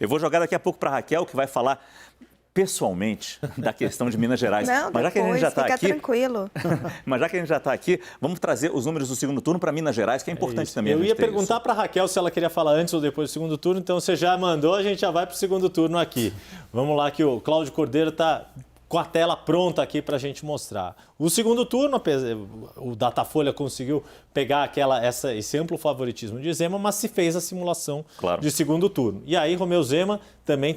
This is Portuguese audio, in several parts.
Eu vou jogar daqui a pouco para a Raquel, que vai falar pessoalmente da questão de Minas Gerais. Não, mas já que a gente já está aqui, tranquilo. mas já que a gente já está aqui, vamos trazer os números do segundo turno para Minas Gerais, que é importante também. Eu ia perguntar para a Raquel se ela queria falar antes ou depois do segundo turno, então você já mandou, a gente já vai para o segundo turno aqui. Vamos lá que o Cláudio Cordeiro está com a tela pronta aqui para a gente mostrar. O segundo turno, o Datafolha conseguiu pegar esse amplo favoritismo de Zema, mas se fez a simulação de segundo turno. E aí Romeu Zema também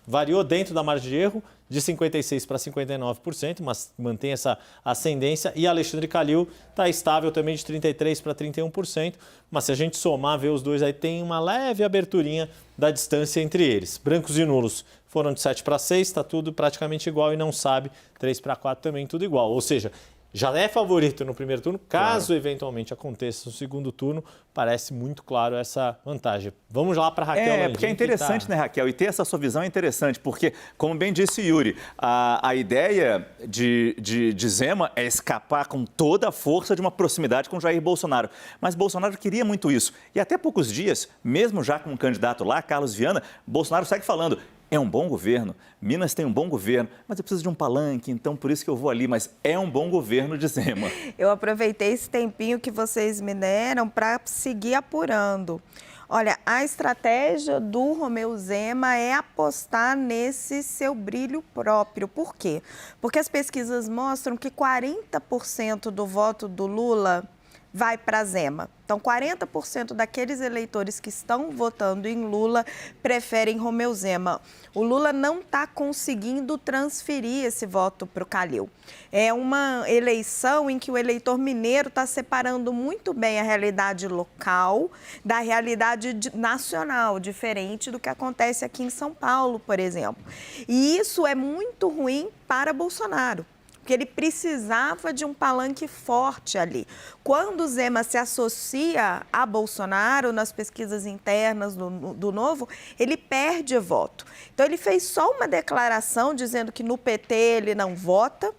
variou dentro da margem de erro de 56% para 59%, mas mantém essa ascendência. E Alexandre Calil está estável também de 33% para 31%, mas se a gente somar, ver os dois aí, tem uma leve aberturinha da distância entre eles. Brancos e nulos foram de 7 para 6, está tudo praticamente igual, e não sabe, 3 para 4 também tudo igual. Ou seja, já é favorito no primeiro turno, caso eventualmente aconteça no segundo turno, parece muito claro essa vantagem. Vamos lá para a Raquel Landim. Porque é interessante, né, Raquel? E ter essa sua visão é interessante, porque, como bem disse Yuri, a ideia de Zema é escapar com toda a força de uma proximidade com Jair Bolsonaro. Mas Bolsonaro queria muito isso. E até poucos dias, mesmo já com um candidato lá, Carlos Viana, Bolsonaro segue falando: é um bom governo, Minas tem um bom governo, mas eu preciso de um palanque, então por isso que eu vou ali. Mas é um bom governo de Zema. Eu aproveitei esse tempinho que vocês me deram para seguir apurando. Olha, a estratégia do Romeu Zema é apostar nesse seu brilho próprio. Por quê? Porque as pesquisas mostram que 40% do voto do Lula vai para Zema. Então, 40% daqueles eleitores que estão votando em Lula preferem Romeu Zema. O Lula não está conseguindo transferir esse voto para o Calil. É uma eleição em que o eleitor mineiro está separando muito bem a realidade local da realidade nacional, diferente do que acontece aqui em São Paulo, por exemplo. E isso é muito ruim para Bolsonaro, porque ele precisava de um palanque forte ali. Quando o Zema se associa a Bolsonaro nas pesquisas internas do Novo, ele perde voto. Então, ele fez só uma declaração dizendo que no PT ele não vota,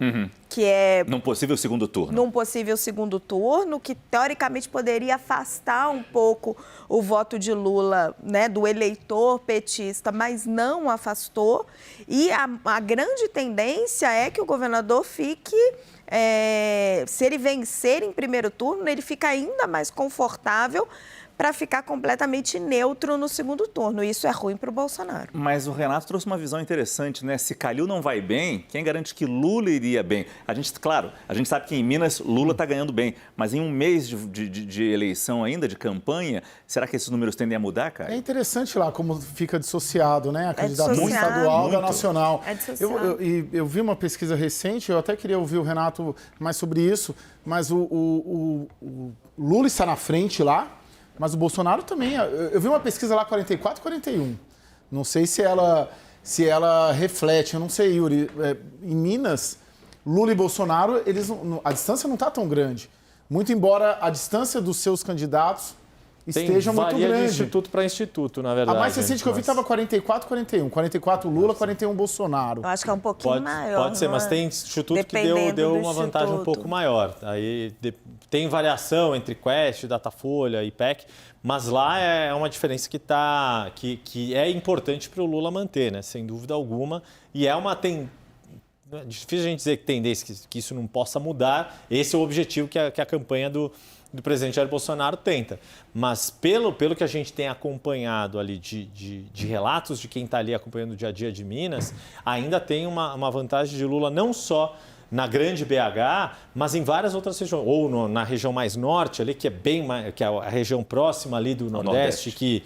que é... Num possível segundo turno. Num possível segundo turno, que teoricamente poderia afastar um pouco o voto de Lula, né, do eleitor petista, mas não afastou. E a grande tendência é que o governador fique... se ele vencer em primeiro turno, ele fica ainda mais confortável para ficar completamente neutro no segundo turno. Isso é ruim para o Bolsonaro. Mas o Renato trouxe uma visão interessante, né? Se Calil não vai bem, quem garante que Lula iria bem? A gente sabe que em Minas Lula está ganhando bem, mas em um mês de eleição ainda, de campanha, será que esses números tendem a mudar, cara? É interessante lá como fica dissociado, né? A candidatura estadual da nacional. É dissociado. Eu vi uma pesquisa recente, eu até queria ouvir o Renato mais sobre isso, mas o Lula está na frente lá, mas o Bolsonaro também. Eu vi uma pesquisa lá 44, 41. Não sei se ela reflete, eu não sei, Yuri. Em Minas, Lula e Bolsonaro, a distância não está tão grande. Muito embora a distância dos seus candidatos esteja muito grande. Varia de instituto para instituto, na verdade. A mais recente que eu vi estava 44, 41. 44 Lula, 41 Bolsonaro. Eu acho que é um pouquinho maior. Pode ser, mas tem instituto que deu uma vantagem um pouco maior. Aí tem variação entre Quest, Datafolha, IPEC, mas lá é uma diferença que é importante para o Lula manter, né? Sem dúvida alguma. E é difícil a gente dizer que tendência que isso não possa mudar. Esse é o objetivo que a campanha do presidente Jair Bolsonaro tenta. Mas pelo que a gente tem acompanhado ali de relatos de quem está ali acompanhando o dia a dia de Minas, ainda tem uma vantagem de Lula não só na grande BH, mas em várias outras regiões, ou na região mais norte ali, que é a região próxima ali do Nordeste, que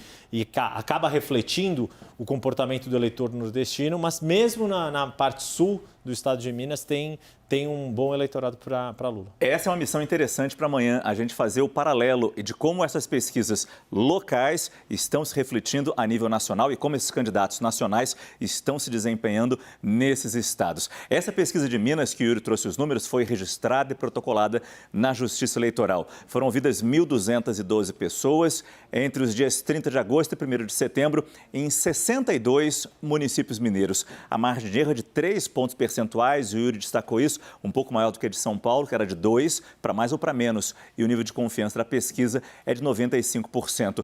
acaba refletindo o comportamento do eleitor nordestino, mas mesmo na parte sul do estado de Minas tem um bom eleitorado para Lula. Essa é uma missão interessante para amanhã, a gente fazer o paralelo de como essas pesquisas locais estão se refletindo a nível nacional e como esses candidatos nacionais estão se desempenhando nesses estados. Essa pesquisa de Minas, que o Yuri trouxe os números, foi registrada e protocolada na Justiça Eleitoral. Foram ouvidas 1.212 pessoas entre os dias 30 de agosto e 1º de setembro em 62 municípios mineiros. A margem de erro é de 3 pontos percentuais, o Yuri destacou isso, um pouco maior do que a de São Paulo, que era de 2 para mais ou para menos. E o nível de confiança da pesquisa é de 95%.